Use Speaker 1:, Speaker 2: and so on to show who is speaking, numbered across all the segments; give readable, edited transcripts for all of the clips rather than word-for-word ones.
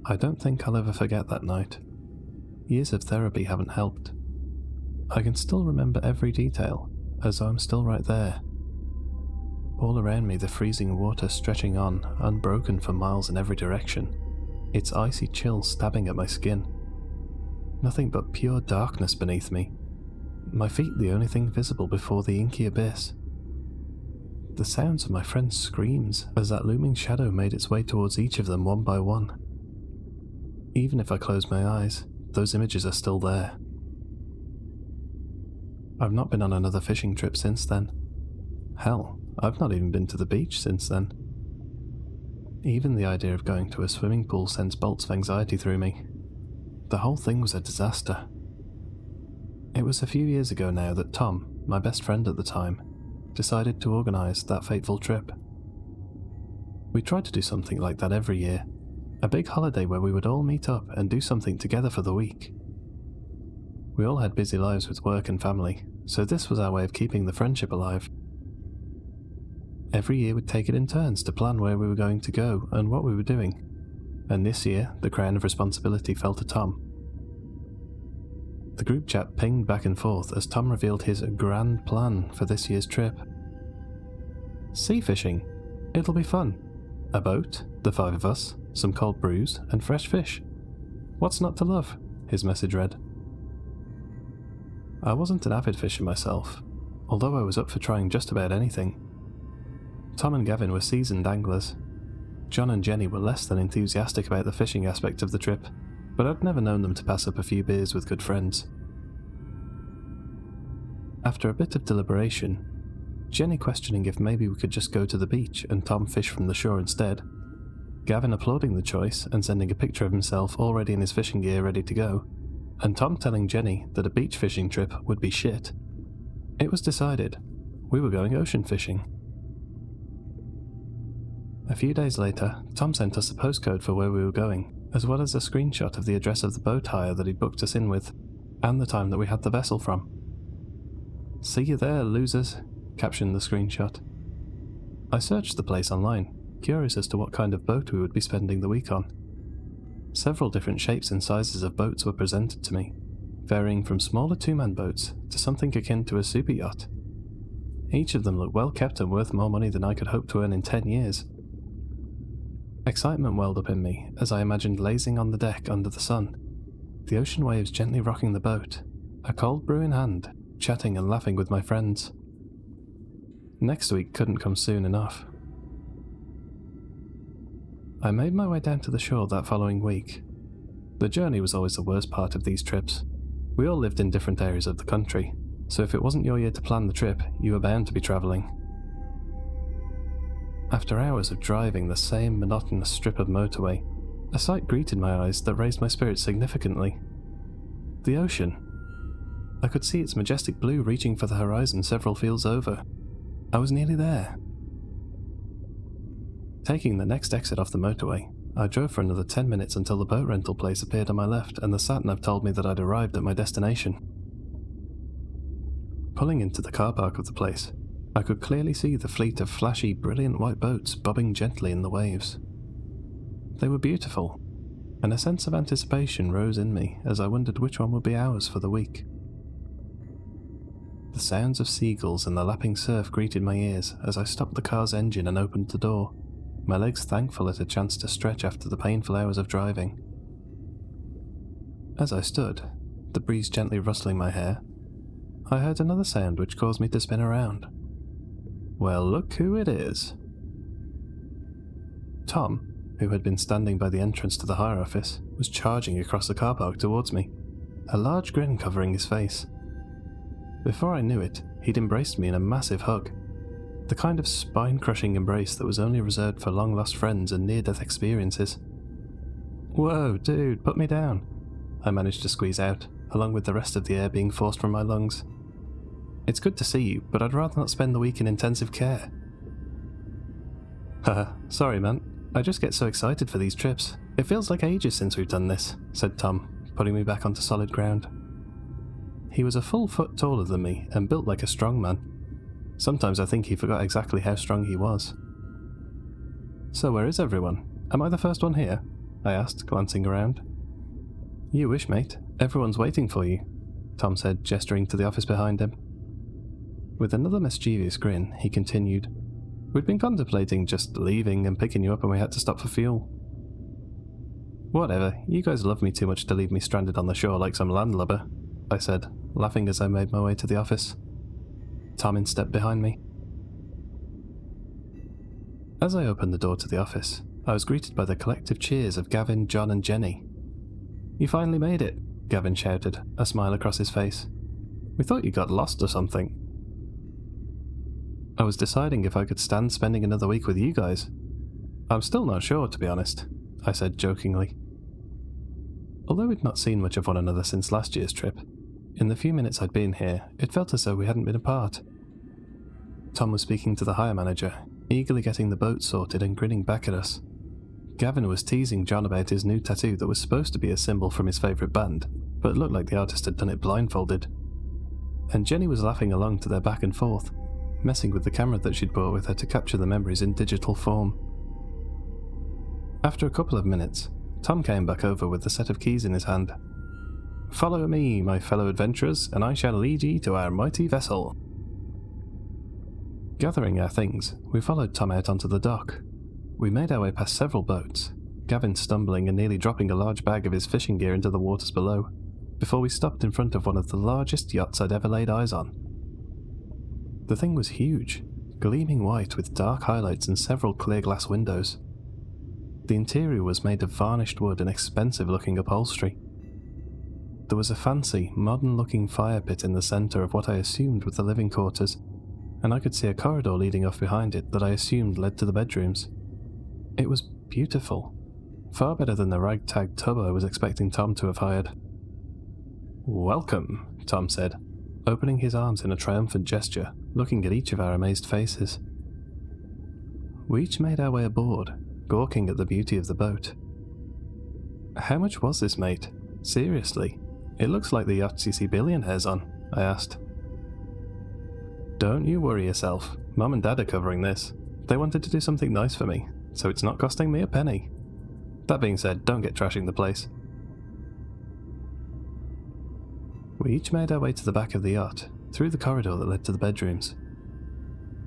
Speaker 1: I don't think I'll ever forget that night. Years of therapy haven't helped. I can still remember every detail, as though I'm still right there. All around me the freezing water stretching on, unbroken for miles in every direction, its icy chill stabbing at my skin. Nothing but pure darkness beneath me, my feet the only thing visible before the inky abyss. The sounds of my friends' screams as that looming shadow made its way towards each of them one by one. Even if I close my eyes, those images are still there. I've not been on another fishing trip since then. Hell, I've not even been to the beach since then. Even the idea of going to a swimming pool sends bolts of anxiety through me. The whole thing was a disaster. It was a few years ago now that Tom, my best friend at the time, decided to organise that fateful trip. We tried to do something like that every year, a big holiday where we would all meet up and do something together for the week. We all had busy lives with work and family, so this was our way of keeping the friendship alive. Every year we'd take it in turns to plan where we were going to go and what we were doing, and this year the crown of responsibility fell to Tom. The group chat pinged back and forth as Tom revealed his grand plan for this year's trip. Sea fishing. It'll be fun. A boat, the 5 of us, some cold brews, and fresh fish. What's not to love? His message read. I wasn't an avid fisher myself, although I was up for trying just about anything. Tom and Gavin were seasoned anglers. John and Jenny were less than enthusiastic about the fishing aspect of the trip, but I'd never known them to pass up a few beers with good friends. After a bit of deliberation, Jenny questioning if maybe we could just go to the beach and Tom fish from the shore instead, Gavin applauding the choice and sending a picture of himself already in his fishing gear ready to go, and Tom telling Jenny that a beach fishing trip would be shit. It was decided. We were going ocean fishing. A few days later, Tom sent us a postcode for where we were going, as well as a screenshot of the address of the boat hire that he'd booked us in with, and the time that we had the vessel from. "See you there, losers," captioned the screenshot. I searched the place online, curious as to what kind of boat we would be spending the week on. Several different shapes and sizes of boats were presented to me, varying from smaller 2-man boats to something akin to a super yacht. Each of them looked well kept and worth more money than I could hope to earn in 10 years. Excitement welled up in me as I imagined lazing on the deck under the sun, the ocean waves gently rocking the boat, a cold brew in hand, chatting and laughing with my friends. Next week couldn't come soon enough. I made my way down to the shore that following week. The journey was always the worst part of these trips. We all lived in different areas of the country, so if it wasn't your year to plan the trip, you were bound to be travelling. After hours of driving the same monotonous strip of motorway, a sight greeted my eyes that raised my spirits significantly. The ocean. I could see its majestic blue reaching for the horizon several fields over. I was nearly there. Taking the next exit off the motorway, I drove for another 10 minutes until the boat rental place appeared on my left and the sat-nav told me that I'd arrived at my destination. Pulling into the car park of the place, I could clearly see the fleet of flashy, brilliant white boats bobbing gently in the waves. They were beautiful, and a sense of anticipation rose in me as I wondered which one would be ours for the week. The sounds of seagulls and the lapping surf greeted my ears as I stopped the car's engine and opened the door, my legs thankful at a chance to stretch after the painful hours of driving. As I stood, the breeze gently rustling my hair, I heard another sound which caused me to spin around. Well, look who it is. Tom, who had been standing by the entrance to the hire office, was charging across the car park towards me, a large grin covering his face. Before I knew it, he'd embraced me in a massive hug, the kind of spine-crushing embrace that was only reserved for long-lost friends and near-death experiences. "Whoa, dude, put me down," I managed to squeeze out, along with the rest of the air being forced from my lungs. "It's good to see you, but I'd rather not spend the week in intensive care." "Haha, sorry man, I just get so excited for these trips. It feels like ages since we've done this," said Tom, putting me back onto solid ground. He was a full foot taller than me and built like a strong man. Sometimes I think he forgot exactly how strong he was. "So where is everyone? Am I the first one here?" I asked, glancing around. You wish, mate. Everyone's waiting for you, Tom said, gesturing to the office behind him. With another mischievous grin, he continued, We'd been contemplating just leaving and picking you up when we had to stop for fuel. Whatever, you guys love me too much to leave me stranded on the shore like some landlubber, I said, laughing as I made my way to the office. Tom stepped behind me. As I opened the door to the office, I was greeted by the collective cheers of Gavin, John and Jenny. You finally made it, Gavin shouted, a smile across his face. We thought you got lost or something. I was deciding if I could stand spending another week with you guys. I'm still not sure, to be honest, I said jokingly. Although we'd not seen much of one another since last year's trip, in the few minutes I'd been here, it felt as though we hadn't been apart. Tom was speaking to the hire manager, eagerly getting the boat sorted and grinning back at us. Gavin was teasing John about his new tattoo that was supposed to be a symbol from his favourite band, but it looked like the artist had done it blindfolded. And Jenny was laughing along to their back and forth, messing with the camera that she'd brought with her to capture the memories in digital form. After a couple of minutes, Tom came back over with the set of keys in his hand. Follow me, my fellow adventurers, and I shall lead ye to our mighty vessel. Gathering our things, we followed Tom out onto the dock. We made our way past several boats, Gavin stumbling and nearly dropping a large bag of his fishing gear into the waters below, before we stopped in front of one of the largest yachts I'd ever laid eyes on. The thing was huge, gleaming white with dark highlights and several clear glass windows. The interior was made of varnished wood and expensive-looking upholstery. There was a fancy, modern-looking fire pit in the centre of what I assumed were the living quarters, and I could see a corridor leading off behind it that I assumed led to the bedrooms. It was beautiful, far better than the ragtag tub I was expecting Tom to have hired. Welcome, Tom said, opening his arms in a triumphant gesture, looking at each of our amazed faces. We each made our way aboard, gawking at the beauty of the boat. How much was this, mate? Seriously, it looks like the yachts you see billionaires on, I asked. Don't you worry yourself, Mum and Dad are covering this. They wanted to do something nice for me, so it's not costing me a penny. That being said, don't get trashing the place. We each made our way to the back of the yacht, through the corridor that led to the bedrooms.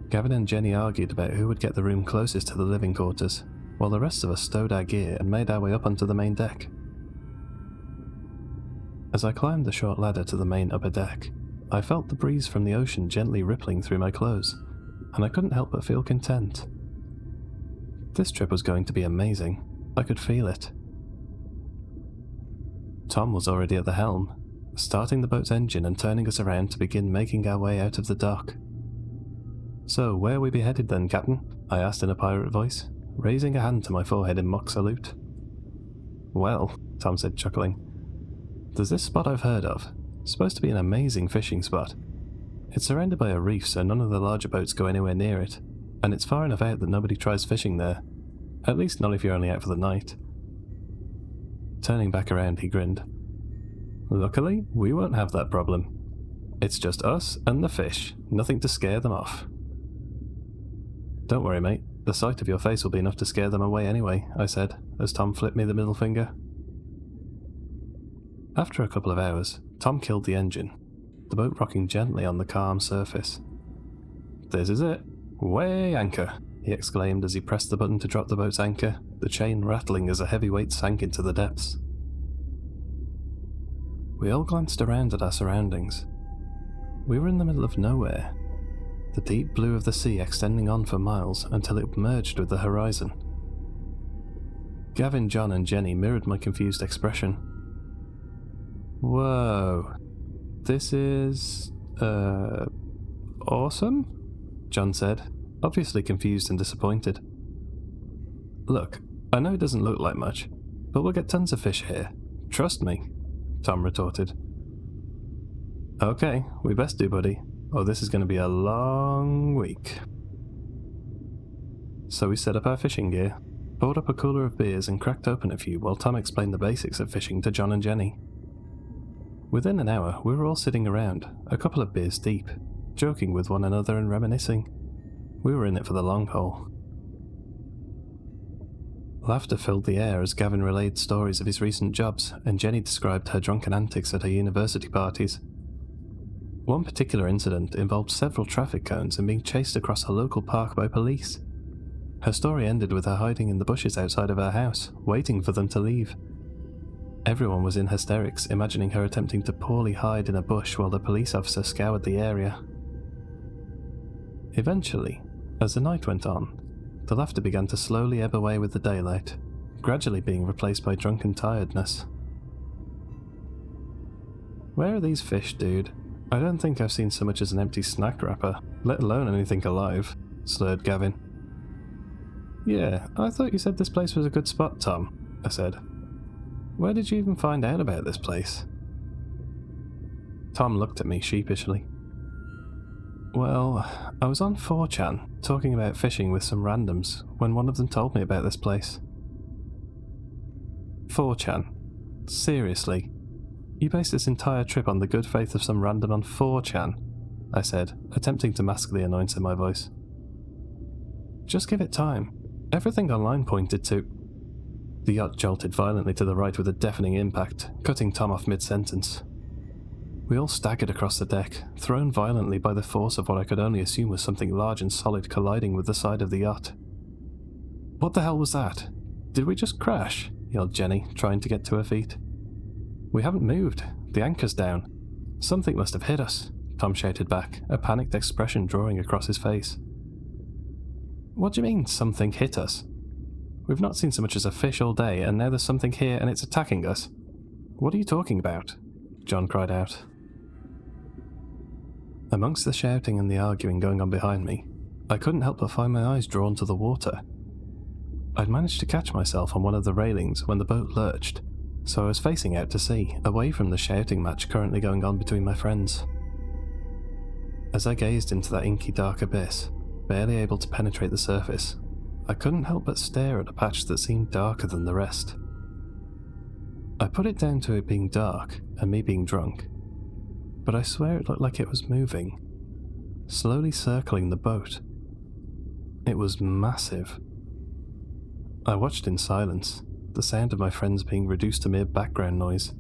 Speaker 1: Gavin and Jenny argued about who would get the room closest to the living quarters, while the rest of us stowed our gear and made our way up onto the main deck. As I climbed the short ladder to the main upper deck, I felt the breeze from the ocean gently rippling through my clothes, and I couldn't help but feel content. This trip was going to be amazing. I could feel it. Tom was already at the helm, starting the boat's engine and turning us around to begin making our way out of the dock. So, where we be headed then, Captain? I asked in a pirate voice, raising a hand to my forehead in mock salute. Well, Tom said, chuckling, there's this spot I've heard of. It's supposed to be an amazing fishing spot. It's surrounded by a reef so none of the larger boats go anywhere near it, and it's far enough out that nobody tries fishing there. At least not if you're only out for the night. Turning back around, he grinned. Luckily, we won't have that problem. It's just us and the fish, nothing to scare them off. Don't worry, mate. The sight of your face will be enough to scare them away anyway, I said, as Tom flipped me the middle finger. After a couple of hours, Tom killed the engine, the boat rocking gently on the calm surface. This is it. Weigh anchor, he exclaimed as he pressed the button to drop the boat's anchor, the chain rattling as a heavy weight sank into the depths. We all glanced around at our surroundings. We were in the middle of nowhere, the deep blue of the sea extending on for miles until it merged with the horizon. Gavin, John and Jenny mirrored my confused expression. Whoa, this is... awesome? John said, obviously confused and disappointed. Look, I know it doesn't look like much, but we'll get tons of fish here. Trust me, Tom retorted. Okay, we best do, buddy, or this is going to be a long week. So we set up our fishing gear, poured up a cooler of beers and cracked open a few while Tom explained the basics of fishing to John and Jenny. Within an hour, we were all sitting around, a couple of beers deep, joking with one another and reminiscing. We were in it for the long haul. Laughter filled the air as Gavin relayed stories of his recent jobs, and Jenny described her drunken antics at her university parties. One particular incident involved several traffic cones and being chased across a local park by police. Her story ended with her hiding in the bushes outside of her house, waiting for them to leave. Everyone was in hysterics, imagining her attempting to poorly hide in a bush while the police officer scoured the area. Eventually, as the night went on, the laughter began to slowly ebb away with the daylight, gradually being replaced by drunken tiredness. "Where are these fish, dude? I don't think I've seen so much as an empty snack wrapper, let alone anything alive," slurred Gavin. "Yeah, I thought you said this place was a good spot, Tom," I said. "Where did you even find out about this place?" Tom looked at me sheepishly. "Well, I was on 4chan, talking about fishing with some randoms, when one of them told me about this place." 4chan? Seriously? You based this entire trip on the good faith of some random on 4chan? I said, attempting to mask the annoyance in my voice. "Just give it time. Everything online pointed to..." The yacht jolted violently to the right with a deafening impact, cutting Tom off mid-sentence. We all staggered across the deck, thrown violently by the force of what I could only assume was something large and solid colliding with the side of the yacht. "What the hell was that? Did we just crash?" yelled Jenny, trying to get to her feet. "We haven't moved. The anchor's down. Something must have hit us," Tom shouted back, a panicked expression drawing across his face. "What do you mean, something hit us? We've not seen so much as a fish all day, and now there's something here and it's attacking us. What are you talking about?" John cried out. Amongst the shouting and the arguing going on behind me, I couldn't help but find my eyes drawn to the water. I'd managed to catch myself on one of the railings when the boat lurched, so I was facing out to sea, away from the shouting match currently going on between my friends. As I gazed into that inky dark abyss, barely able to penetrate the surface, I couldn't help but stare at a patch that seemed darker than the rest. I put it down to it being dark and me being drunk, but I swear it looked like it was moving, slowly circling the boat. It was massive. I watched in silence, the sound of my friends being reduced to mere background noise.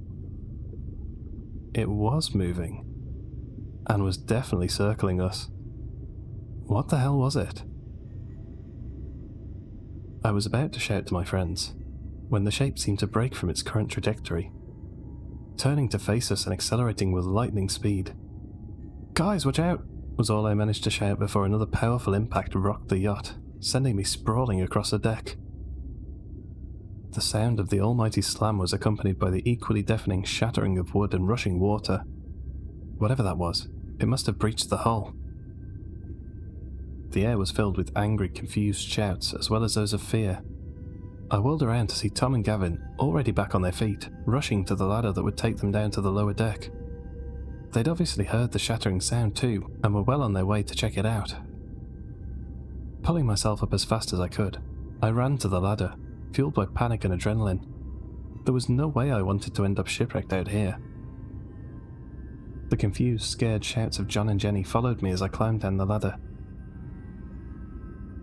Speaker 1: It was moving, and was definitely circling us. What the hell was it? I was about to shout to my friends, when the shape seemed to break from its current trajectory, turning to face us and accelerating with lightning speed. "Guys, watch out!" was all I managed to shout before another powerful impact rocked the yacht, sending me sprawling across the deck. The sound of the almighty slam was accompanied by the equally deafening shattering of wood and rushing water. Whatever that was, it must have breached the hull. The air was filled with angry, confused shouts, as well as those of fear. I whirled around to see Tom and Gavin, already back on their feet, rushing to the ladder that would take them down to the lower deck. They'd obviously heard the shattering sound too, and were well on their way to check it out. Pulling myself up as fast as I could, I ran to the ladder, fueled by panic and adrenaline. There was no way I wanted to end up shipwrecked out here. The confused, scared shouts of John and Jenny followed me as I climbed down the ladder.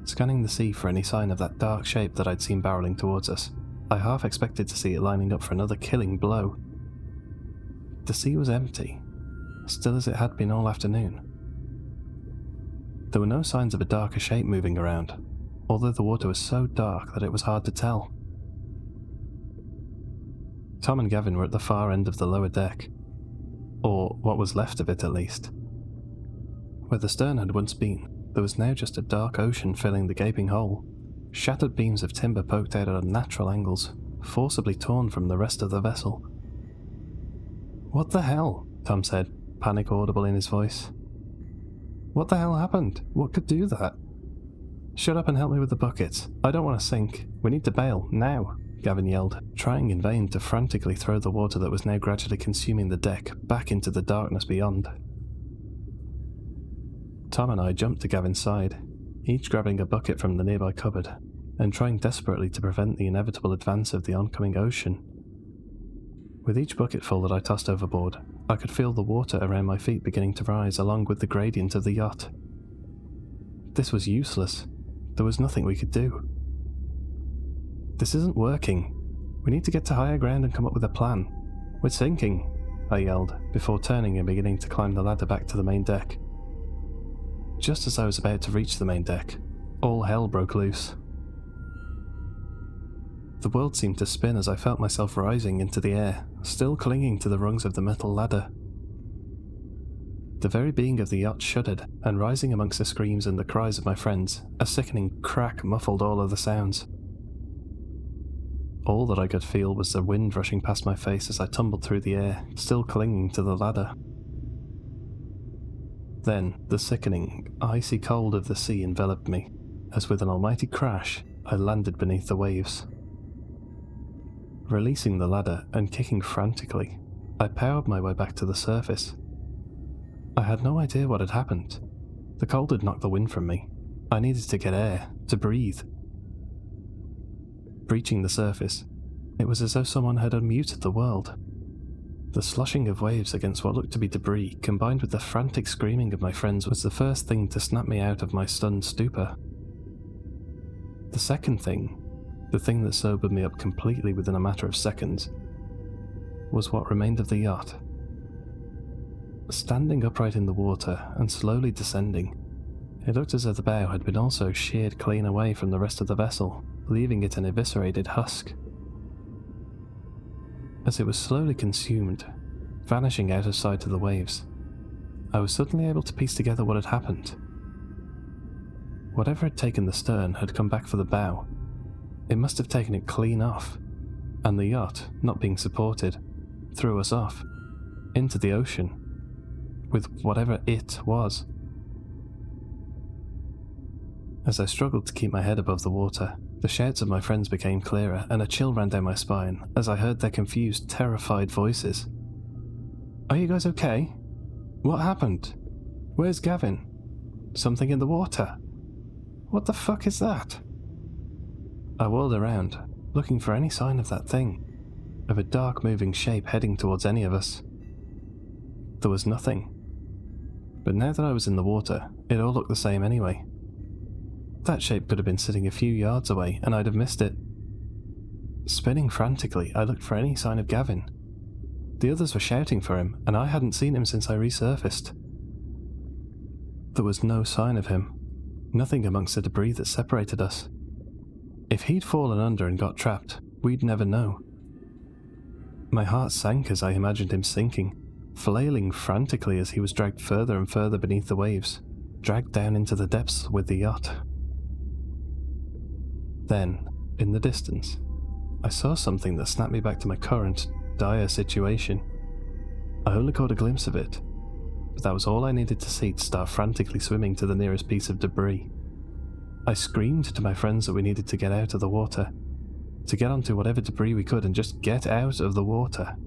Speaker 1: Scanning the sea for any sign of that dark shape that I'd seen barreling towards us, I half expected to see it lining up for another killing blow. The sea was empty, still as it had been all afternoon. There were no signs of a darker shape moving around, although the water was so dark that it was hard to tell. Tom and Gavin were at the far end of the lower deck, or what was left of it at least. Where the stern had once been, there was now just a dark ocean filling the gaping hole, shattered beams of timber poked out at unnatural angles, forcibly torn from the rest of the vessel. "What the hell?" Tom said, panic audible in his voice. "What the hell happened? What could do that?" "Shut up and help me with the buckets. I don't want to sink. We need to bail, now," Gavin yelled, trying in vain to frantically throw the water that was now gradually consuming the deck back into the darkness beyond. Tom and I jumped to Gavin's side, each grabbing a bucket from the nearby cupboard, and trying desperately to prevent the inevitable advance of the oncoming ocean. With each bucketful that I tossed overboard, I could feel the water around my feet beginning to rise along with the gradient of the yacht. This was useless. There was nothing we could do. This isn't working. We need to get to higher ground and come up with a plan. We're sinking, I yelled, before turning and beginning to climb the ladder back to the main deck. Just as I was about to reach the main deck, all hell broke loose. The world seemed to spin as I felt myself rising into the air, still clinging to the rungs of the metal ladder. The very being of the yacht shuddered, and rising amongst the screams and the cries of my friends, a sickening crack muffled all of the sounds. All that I could feel was the wind rushing past my face as I tumbled through the air, still clinging to the ladder. Then, the sickening, icy cold of the sea enveloped me, as with an almighty crash, I landed beneath the waves. Releasing the ladder and kicking frantically, I powered my way back to the surface. I had no idea what had happened. The cold had knocked the wind from me. I needed to get air, to breathe. Breaching the surface, it was as though someone had unmuted the world. The sloshing of waves against what looked to be debris, combined with the frantic screaming of my friends, was the first thing to snap me out of my stunned stupor. The second thing, the thing that sobered me up completely within a matter of seconds, was what remained of the yacht. Standing upright in the water and slowly descending, it looked as though the bow had been also sheared clean away from the rest of the vessel, leaving it an eviscerated husk. As it was slowly consumed, vanishing out of sight of the waves, I was suddenly able to piece together what had happened. Whatever had taken the stern had come back for the bow. It must have taken it clean off, and the yacht, not being supported, threw us off, into the ocean, with whatever it was. As I struggled to keep my head above the water, the shouts of my friends became clearer, and a chill ran down my spine as I heard their confused, terrified voices. "Are you guys okay? What happened? Where's Gavin? Something in the water? What the fuck is that?" I whirled around, looking for any sign of that thing, of a dark moving shape heading towards any of us. There was nothing. But now that I was in the water, it all looked the same anyway. That shape could have been sitting a few yards away, and I'd have missed it. Spinning frantically, I looked for any sign of Gavin. The others were shouting for him, and I hadn't seen him since I resurfaced. There was no sign of him, nothing amongst the debris that separated us. If he'd fallen under and got trapped, we'd never know. My heart sank as I imagined him sinking, flailing frantically as he was dragged further and further beneath the waves, dragged down into the depths with the yacht. Then, in the distance, I saw something that snapped me back to my current, dire situation. I only caught a glimpse of it, but that was all I needed to see to start frantically swimming to the nearest piece of debris. I screamed to my friends that we needed to get out of the water, to get onto whatever debris we could and just get out of the water.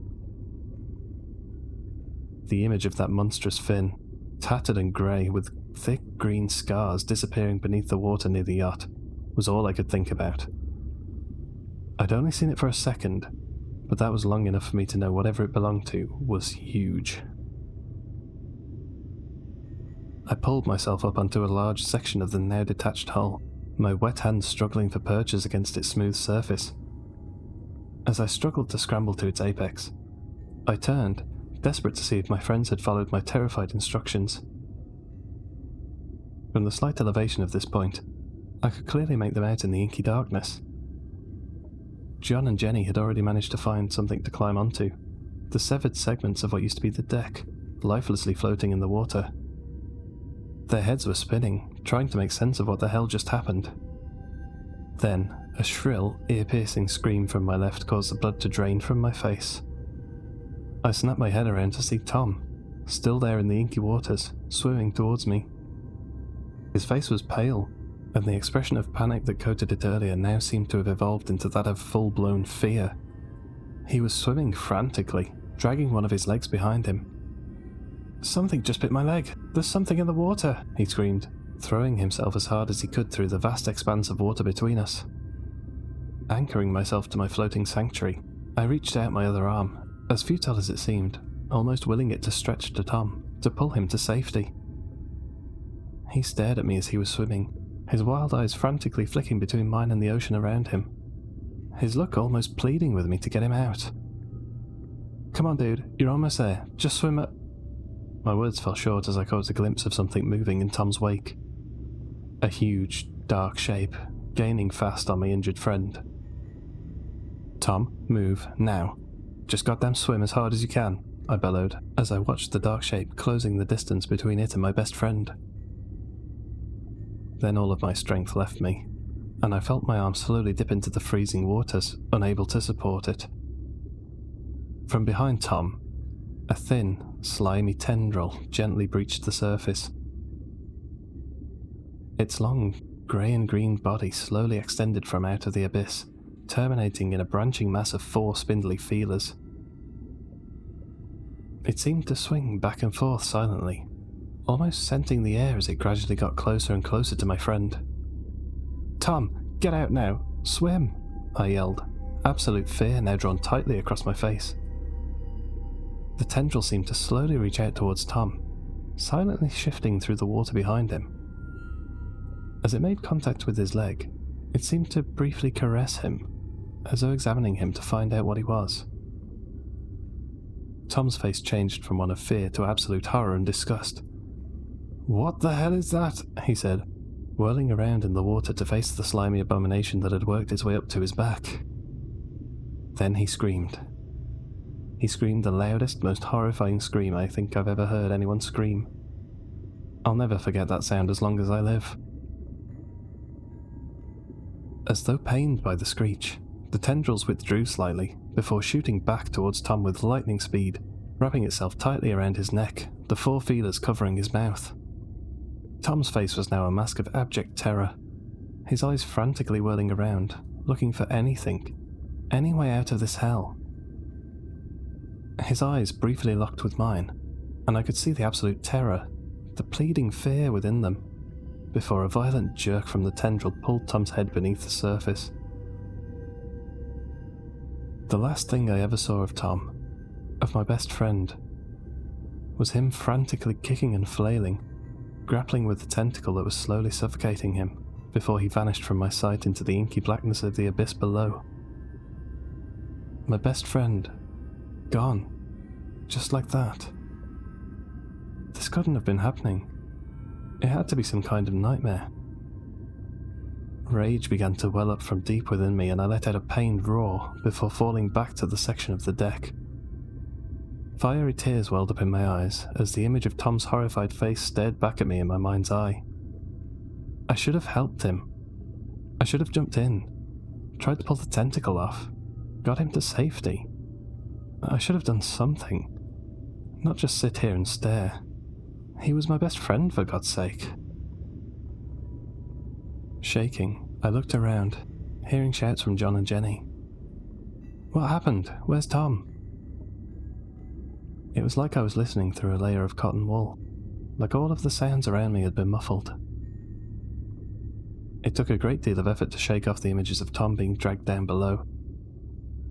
Speaker 1: The image of that monstrous fin, tattered and grey with thick green scars disappearing beneath the water near the yacht, was all I could think about. I'd only seen it for a second, but that was long enough for me to know whatever it belonged to was huge. I pulled myself up onto a large section of the now detached hull, my wet hands struggling for purchase against its smooth surface. As I struggled to scramble to its apex, I turned, desperate to see if my friends had followed my terrified instructions. From the slight elevation of this point, I could clearly make them out in the inky darkness. John and Jenny had already managed to find something to climb onto, the severed segments of what used to be the deck, lifelessly floating in the water. Their heads were spinning, trying to make sense of what the hell just happened. Then, a shrill, ear-piercing scream from my left caused the blood to drain from my face. I snapped my head around to see Tom, still there in the inky waters, swimming towards me. His face was pale, and the expression of panic that coated it earlier now seemed to have evolved into that of full-blown fear. He was swimming frantically, dragging one of his legs behind him. "Something just bit my leg! There's something in the water!" he screamed, throwing himself as hard as he could through the vast expanse of water between us. Anchoring myself to my floating sanctuary, I reached out my other arm, as futile as it seemed, almost willing it to stretch to Tom, to pull him to safety. He stared at me as he was swimming, his wild eyes frantically flicking between mine and the ocean around him. his look almost pleading with me to get him out. "Come on, dude, you're almost there. Just swim up." My words fell short as I caught a glimpse of something moving in Tom's wake. A huge, dark shape, gaining fast on my injured friend. "Tom, move, now. Just goddamn swim as hard as you can," I bellowed, as I watched the dark shape closing the distance between it and my best friend. Then all of my strength left me, and I felt my arm slowly dip into the freezing waters, unable to support it. From behind Tom, a thin, slimy tendril gently breached the surface. Its long, grey and green body slowly extended from out of the abyss, terminating in a branching mass of 4 spindly feelers. It seemed to swing back and forth silently, almost scenting the air as it gradually got closer and closer to my friend. "Tom, get out now! Swim!" I yelled, absolute fear now drawn tightly across my face. The tendril seemed to slowly reach out towards Tom, silently shifting through the water behind him. As it made contact with his leg, it seemed to briefly caress him, as though examining him to find out what he was. Tom's face changed from one of fear to absolute horror and disgust. "What the hell is that?" he said, whirling around in the water to face the slimy abomination that had worked its way up to his back. Then he screamed. He screamed the loudest, most horrifying scream I think I've ever heard anyone scream. I'll never forget that sound as long as I live. As though pained by the screech, the tendrils withdrew slightly, before shooting back towards Tom with lightning speed, wrapping itself tightly around his neck, the 4 feelers covering his mouth. Tom's face was now a mask of abject terror, his eyes frantically whirling around, looking for anything, any way out of this hell. His eyes briefly locked with mine, and I could see the absolute terror, the pleading fear within them, before a violent jerk from the tendril pulled Tom's head beneath the surface. The last thing I ever saw of Tom, of my best friend, was him frantically kicking and flailing, grappling with the tentacle that was slowly suffocating him, before he vanished from my sight into the inky blackness of the abyss below. My best friend, gone, just like that. This couldn't have been happening. It had to be some kind of nightmare. Rage began to well up from deep within me, and I let out a pained roar before falling back to the section of the deck. Fiery tears welled up in my eyes as the image of Tom's horrified face stared back at me in my mind's eye. I should have helped him. I should have jumped in, tried to pull the tentacle off, got him to safety. I should have done something, not just sit here and stare. He was my best friend, for God's sake. Shaking, I looked around, hearing shouts from John and Jenny. "What happened? Where's Tom?" It was like I was listening through a layer of cotton wool, like all of the sounds around me had been muffled. It took a great deal of effort to shake off the images of Tom being dragged down below,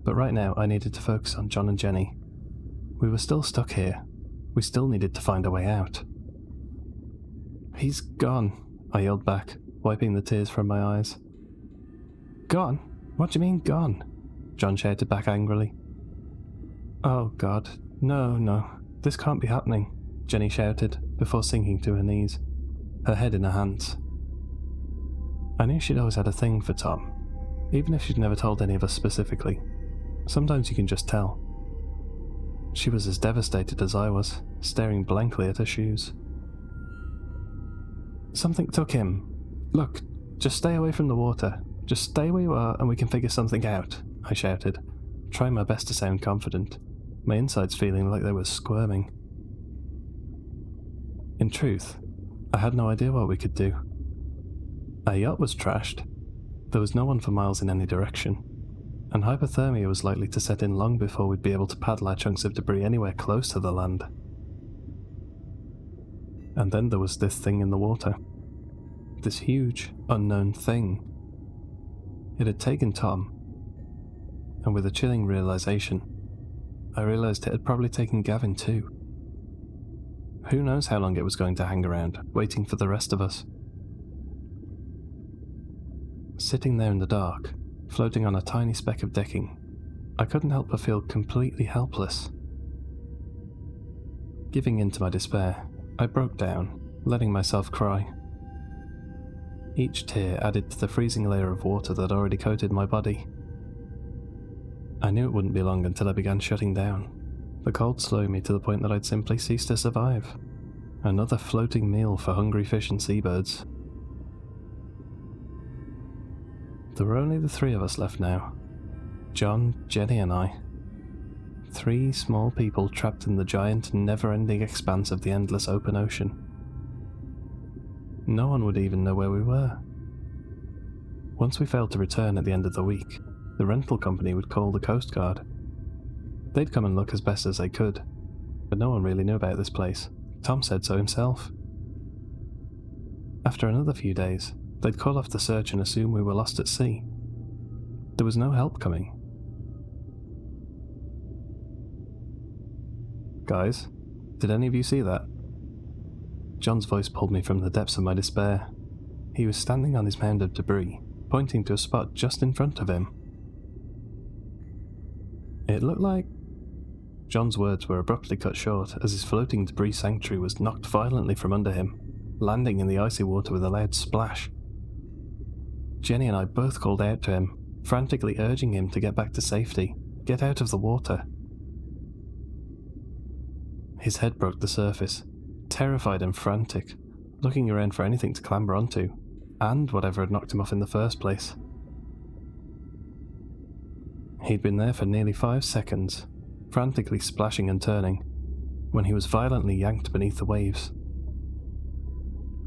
Speaker 1: but right now I needed to focus on John and Jenny. We were still stuck here. We still needed to find a way out. "He's gone," I yelled back, wiping the tears from my eyes. "Gone? What do you mean, gone?" John shouted back angrily. "Oh God, no, this can't be happening," Jenny shouted, before sinking to her knees, her head in her hands. I knew she'd always had a thing for Tom, even if she'd never told any of us specifically. Sometimes you can just tell. She was as devastated as I was, staring blankly at her shoes. "Something took him. Look, just stay away from the water. Just stay where you are and we can figure something out," I shouted, trying my best to sound confident, my insides feeling like they were squirming. In truth, I had no idea what we could do. Our yacht was trashed. There was no one for miles in any direction, and hypothermia was likely to set in long before we'd be able to paddle our chunks of debris anywhere close to the land. And then there was this thing in the water. This huge, unknown thing. It had taken Tom, and with a chilling realization, I realized it had probably taken Gavin too. Who knows how long it was going to hang around, waiting for the rest of us. Sitting there in the dark, floating on a tiny speck of decking, I couldn't help but feel completely helpless. Giving in to my despair, I broke down, letting myself cry. Each tear added to the freezing layer of water that already coated my body. I knew it wouldn't be long until I began shutting down, the cold slowing me to the point that I'd simply cease to survive. Another floating meal for hungry fish and seabirds. There were only the three of us left now. John, Jenny and I. 3 small people trapped in the giant, never-ending expanse of the endless open ocean. No one would even know where we were. Once we failed to return at the end of the week, the rental company would call the Coast Guard. They'd come and look as best as they could, but no one really knew about this place. Tom said so himself. After another few days, they'd call off the search and assume we were lost at sea. There was no help coming. Guys, did any of you see that? John's voice pulled me from the depths of my despair. He was standing on his mound of debris, pointing to a spot just in front of him. It looked like... John's words were abruptly cut short as his floating debris sanctuary was knocked violently from under him, landing in the icy water with a loud splash. Jenny and I both called out to him, frantically urging him to get back to safety, get out of the water. His head broke the surface, terrified and frantic, looking around for anything to clamber onto, and whatever had knocked him off in the first place. He'd been there for nearly 5 seconds, frantically splashing and turning, when he was violently yanked beneath the waves.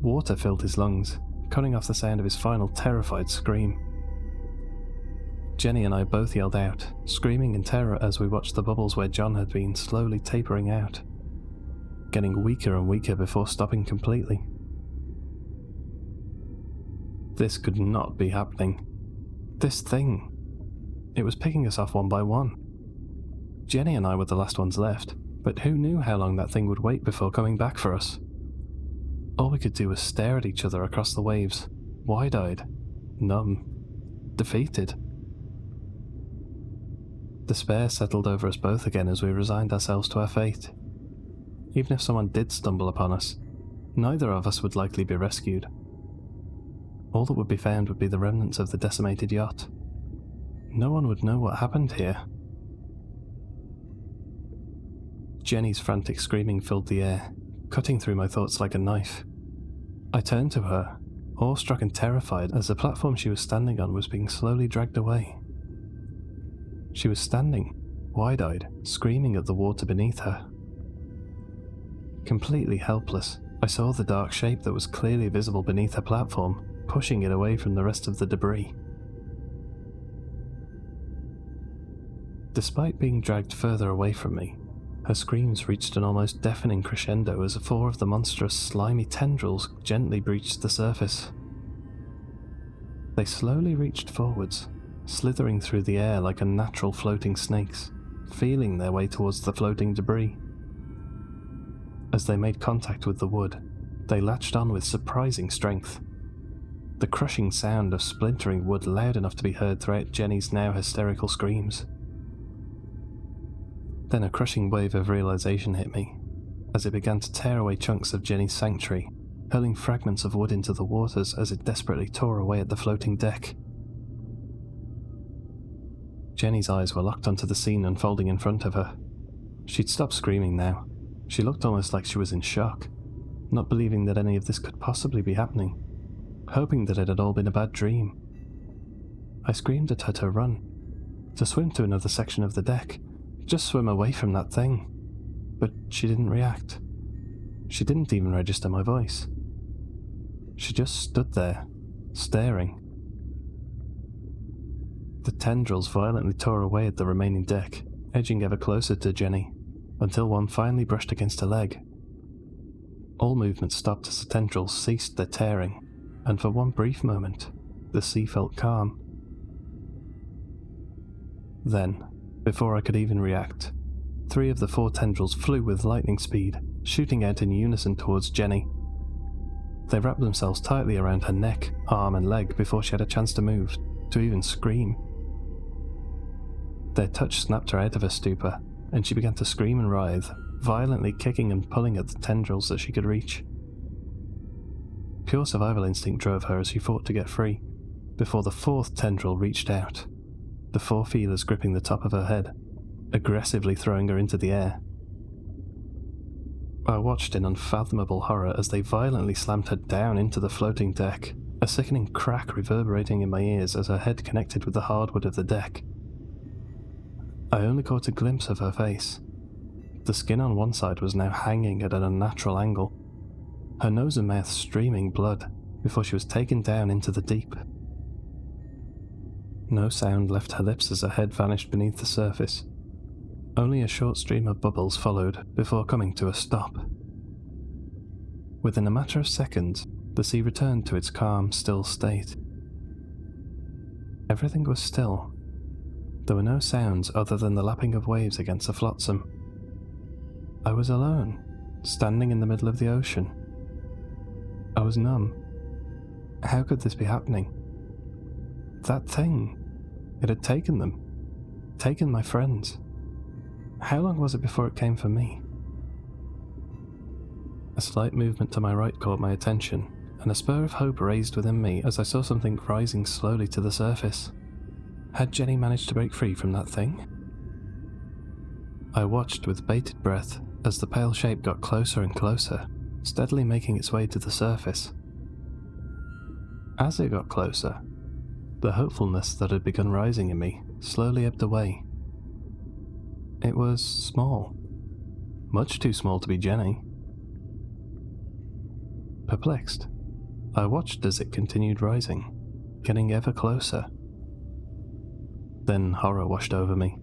Speaker 1: Water filled his lungs, cutting off the sound of his final terrified scream. Jenny and I both yelled out, screaming in terror as we watched the bubbles where John had been slowly tapering out, getting weaker and weaker before stopping completely. This could not be happening. This thing. It was picking us off one by one. Jenny and I were the last ones left, but who knew how long that thing would wait before coming back for us? All we could do was stare at each other across the waves, wide-eyed, numb, defeated. Despair settled over us both again as we resigned ourselves to our fate. Even if someone did stumble upon us, neither of us would likely be rescued. All that would be found would be the remnants of the decimated yacht. No one would know what happened here. Jenny's frantic screaming filled the air, cutting through my thoughts like a knife. I turned to her, awestruck and terrified as the platform she was standing on was being slowly dragged away. She was standing, wide-eyed, screaming at the water beneath her. Completely helpless, I saw the dark shape that was clearly visible beneath her platform, pushing it away from the rest of the debris. Despite being dragged further away from me, her screams reached an almost deafening crescendo as 4 of the monstrous, slimy tendrils gently breached the surface. They slowly reached forwards, slithering through the air like unnatural floating snakes, feeling their way towards the floating debris. As they made contact with the wood, they latched on with surprising strength. The crushing sound of splintering wood loud enough to be heard throughout Jenny's now hysterical screams. Then a crushing wave of realization hit me, as it began to tear away chunks of Jenny's sanctuary, hurling fragments of wood into the waters as it desperately tore away at the floating deck. Jenny's eyes were locked onto the scene unfolding in front of her. She'd stopped screaming now. She looked almost like she was in shock, not believing that any of this could possibly be happening, hoping that it had all been a bad dream. I screamed at her to run, to swim to another section of the deck, just swim away from that thing. But she didn't react. She didn't even register my voice. She just stood there, staring. The tendrils violently tore away at the remaining deck, edging ever closer to Jenny, until one finally brushed against her leg. All movement stopped as the tendrils ceased their tearing, and for one brief moment, the sea felt calm. Then, before I could even react, 3 of the 4 tendrils flew with lightning speed, shooting out in unison towards Jenny. They wrapped themselves tightly around her neck, arm and leg before she had a chance to move, to even scream. Their touch snapped her out of her stupor, and she began to scream and writhe, violently kicking and pulling at the tendrils that she could reach. Pure survival instinct drove her as she fought to get free, before the fourth tendril reached out, the four feelers gripping the top of her head, aggressively throwing her into the air. I watched in unfathomable horror as they violently slammed her down into the floating deck, a sickening crack reverberating in my ears as her head connected with the hardwood of the deck. I only caught a glimpse of her face. The skin on one side was now hanging at an unnatural angle, her nose and mouth streaming blood before she was taken down into the deep. No sound left her lips as her head vanished beneath the surface. Only a short stream of bubbles followed before coming to a stop. Within a matter of seconds, the sea returned to its calm, still state. Everything was still. There were no sounds other than the lapping of waves against the flotsam. I was alone, standing in the middle of the ocean. I was numb. How could this be happening? That thing. It had taken them. Taken my friends. How long was it before it came for me? A slight movement to my right caught my attention, and a spur of hope raised within me as I saw something rising slowly to the surface. Had Jenny managed to break free from that thing? I watched with bated breath as the pale shape got closer and closer, steadily making its way to the surface. As it got closer, the hopefulness that had begun rising in me slowly ebbed away. It was small. Much too small to be Jenny. Perplexed, I watched as it continued rising, getting ever closer. Then horror washed over me.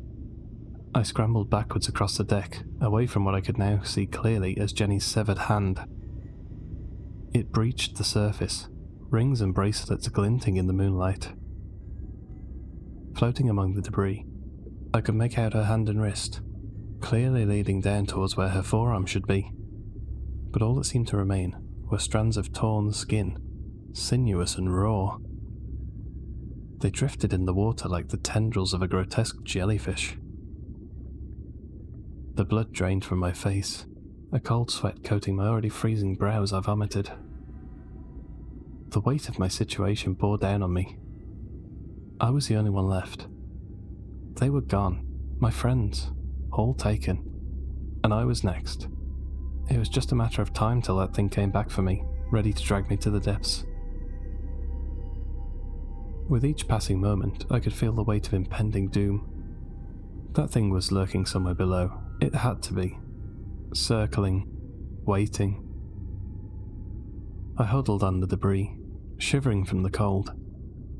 Speaker 1: I scrambled backwards across the deck, away from what I could now see clearly as Jenny's severed hand. It breached the surface, rings and bracelets glinting in the moonlight. Floating among the debris, I could make out her hand and wrist, clearly leading down towards where her forearm should be. But all that seemed to remain were strands of torn skin, sinuous and raw. They drifted in the water like the tendrils of a grotesque jellyfish. The blood drained from my face, a cold sweat coating my already freezing brow as I vomited. The weight of my situation bore down on me. I was the only one left. They were gone, my friends, all taken, and I was next. It was just a matter of time till that thing came back for me, ready to drag me to the depths. With each passing moment, I could feel the weight of impending doom. That thing was lurking somewhere below. It had to be. Circling, waiting. I huddled on the debris, shivering from the cold,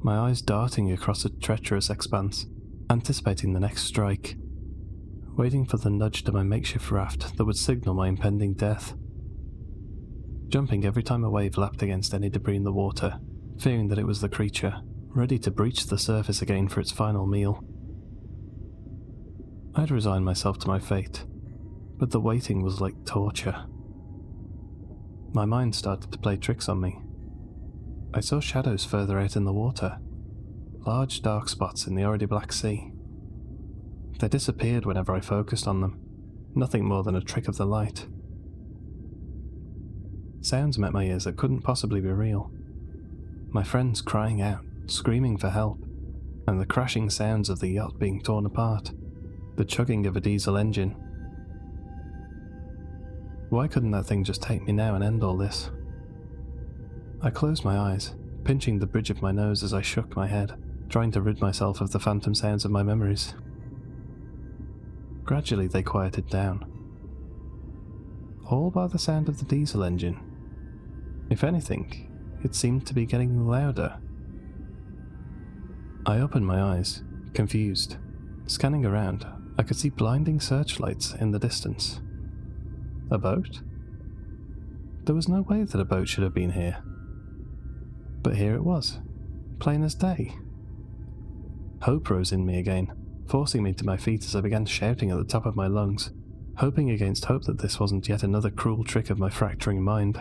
Speaker 1: my eyes darting across a treacherous expanse, anticipating the next strike, waiting for the nudge to my makeshift raft that would signal my impending death. Jumping every time a wave lapped against any debris in the water, fearing that it was the creature, ready to breach the surface again for its final meal. I'd resigned myself to my fate, but the waiting was like torture. My mind started to play tricks on me. I saw shadows further out in the water, large dark spots in the already black sea. They disappeared whenever I focused on them, nothing more than a trick of the light. Sounds met my ears that couldn't possibly be real. My friends crying out, screaming for help, and the crashing sounds of the yacht being torn apart, the chugging of a diesel engine. Why couldn't that thing just take me now and end all this? I closed my eyes, pinching the bridge of my nose as I shook my head, trying to rid myself of the phantom sounds of my memories. Gradually they quieted down. All by the sound of the diesel engine. If anything, it seemed to be getting louder. I opened my eyes, confused. Scanning around, I could see blinding searchlights in the distance. A boat? There was no way that a boat should have been here. But here it was, plain as day. Hope rose in me again, forcing me to my feet as I began shouting at the top of my lungs, hoping against hope that this wasn't yet another cruel trick of my fracturing mind.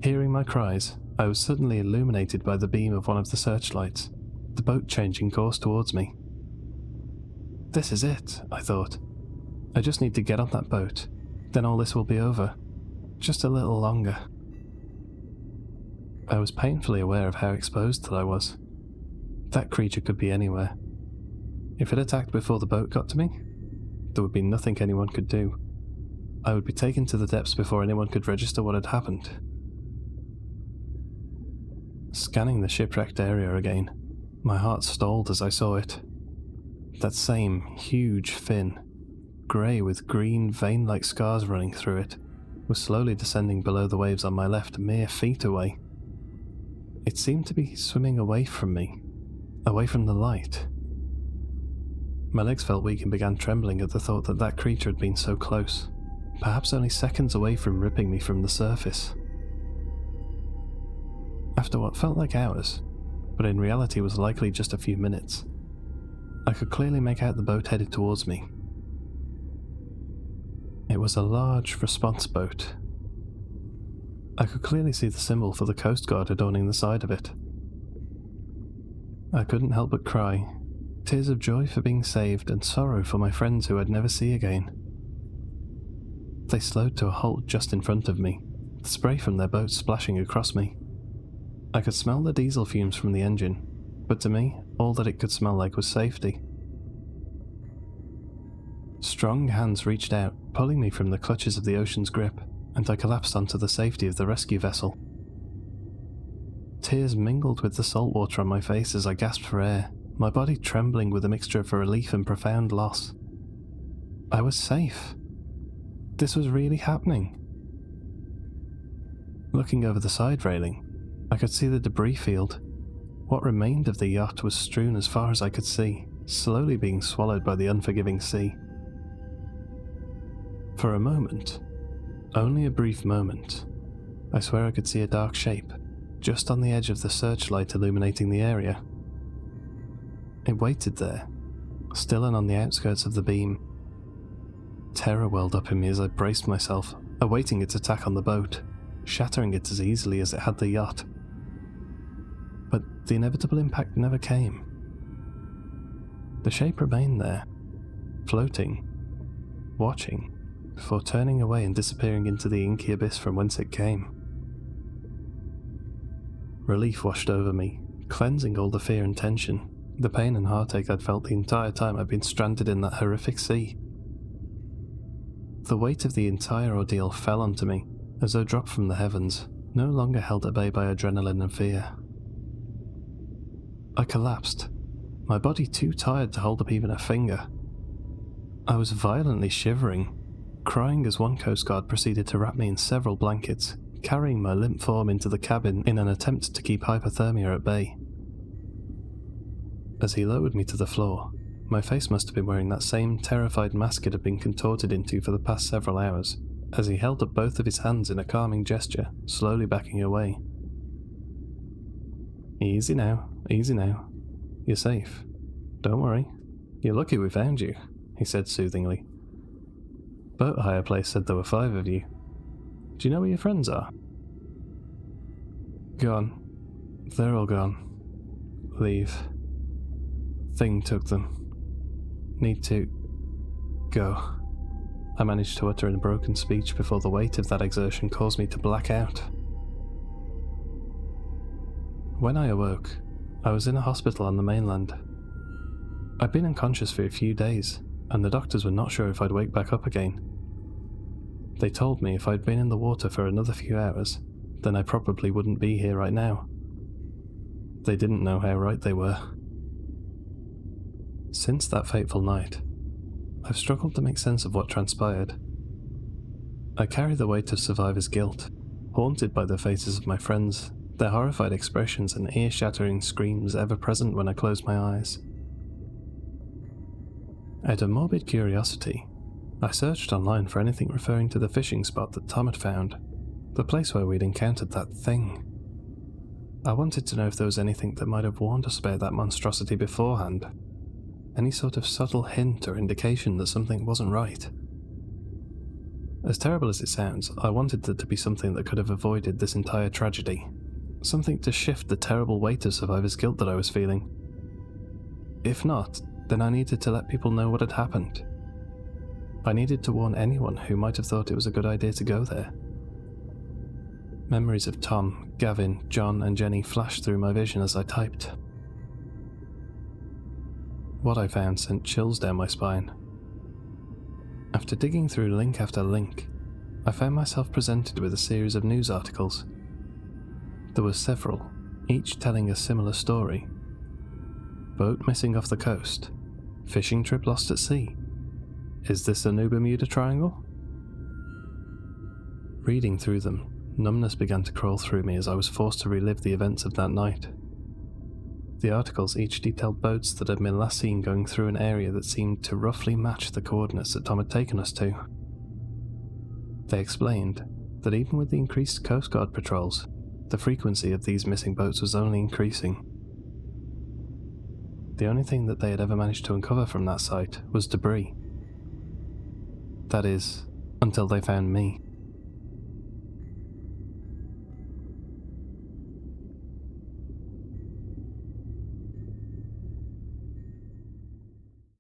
Speaker 1: Hearing my cries, I was suddenly illuminated by the beam of one of the searchlights, the boat changing course towards me. This is it, I thought. I just need to get on that boat. Then all this will be over. Just a little longer. I was painfully aware of how exposed that I was. That creature could be anywhere. If it attacked before the boat got to me, there would be nothing anyone could do. I would be taken to the depths before anyone could register what had happened. Scanning the shipwrecked area again, my heart stalled as I saw it. That same huge fin, grey with green vein-like scars running through it, was slowly descending below the waves on my left, mere feet away. It seemed to be swimming away from me, away from the light. My legs felt weak and began trembling at the thought that that creature had been so close, perhaps only seconds away from ripping me from the surface. After what felt like hours, but in reality was likely just a few minutes, I could clearly make out the boat headed towards me. It was a large response boat. I could clearly see the symbol for the Coast Guard adorning the side of it. I couldn't help but cry, tears of joy for being saved and sorrow for my friends who I'd never see again. They slowed to a halt just in front of me, the spray from their boat splashing across me. I could smell the diesel fumes from the engine, but to me, all that it could smell like was safety. Strong hands reached out, pulling me from the clutches of the ocean's grip, and I collapsed onto the safety of the rescue vessel. Tears mingled with the salt water on my face as I gasped for air, my body trembling with a mixture of relief and profound loss. I was safe. This was really happening. Looking over the side railing, I could see the debris field. What remained of the yacht was strewn as far as I could see, slowly being swallowed by the unforgiving sea. For a moment, only a brief moment, I swear I could see a dark shape, just on the edge of the searchlight illuminating the area. It waited there, still and on the outskirts of the beam. Terror welled up in me as I braced myself, awaiting its attack on the boat, shattering it as easily as it had the yacht. But the inevitable impact never came. The shape remained there, floating, watching, before turning away and disappearing into the inky abyss from whence it came. Relief washed over me, cleansing all the fear and tension, the pain and heartache I'd felt the entire time I'd been stranded in that horrific sea. The weight of the entire ordeal fell onto me, as though dropped from the heavens, no longer held at bay by adrenaline and fear. I collapsed, my body too tired to hold up even a finger. I was violently shivering, crying as one Coast Guard proceeded to wrap me in several blankets, carrying my limp form into the cabin in an attempt to keep hypothermia at bay. As he lowered me to the floor, my face must have been wearing that same terrified mask it had been contorted into for the past several hours, as he held up both of his hands in a calming gesture, slowly backing away. Easy now. You're safe. Don't worry. You're lucky we found you, he said soothingly. Boat hire place said there were 5 of you. Do you know where your friends are? Gone. They're all gone. Leave. Thing took them. Need to... go. I managed to utter in a broken speech before the weight of that exertion caused me to black out. When I awoke, I was in a hospital on the mainland. I'd been unconscious for a few days, and the doctors were not sure if I'd wake back up again. They told me if I'd been in the water for another few hours, then I probably wouldn't be here right now. They didn't know how right they were. Since that fateful night, I've struggled to make sense of what transpired. I carry the weight of survivor's guilt, haunted by the faces of my friends, their horrified expressions and ear-shattering screams ever present when I close my eyes. Out of morbid curiosity, I searched online for anything referring to the fishing spot that Tom had found, the place where we'd encountered that thing. I wanted to know if there was anything that might have warned us about that monstrosity beforehand, any sort of subtle hint or indication that something wasn't right. As terrible as it sounds, I wanted there to be something that could have avoided this entire tragedy, something to shift the terrible weight of survivor's guilt that I was feeling. If not, then I needed to let people know what had happened. I needed to warn anyone who might have thought it was a good idea to go there. Memories of Tom, Gavin, John, and Jenny flashed through my vision as I typed. What I found sent chills down my spine. After digging through link after link, I found myself presented with a series of news articles. There were several, each telling a similar story. Boat missing off the coast. Fishing trip lost at sea. Is this a new Bermuda Triangle? Reading through them, numbness began to crawl through me as I was forced to relive the events of that night. The articles each detailed boats that had been last seen going through an area that seemed to roughly match the coordinates that Tom had taken us to. They explained that even with the increased Coast Guard patrols, the frequency of these missing boats was only increasing. The only thing that they had ever managed to uncover from that site was debris. That is, until they found me.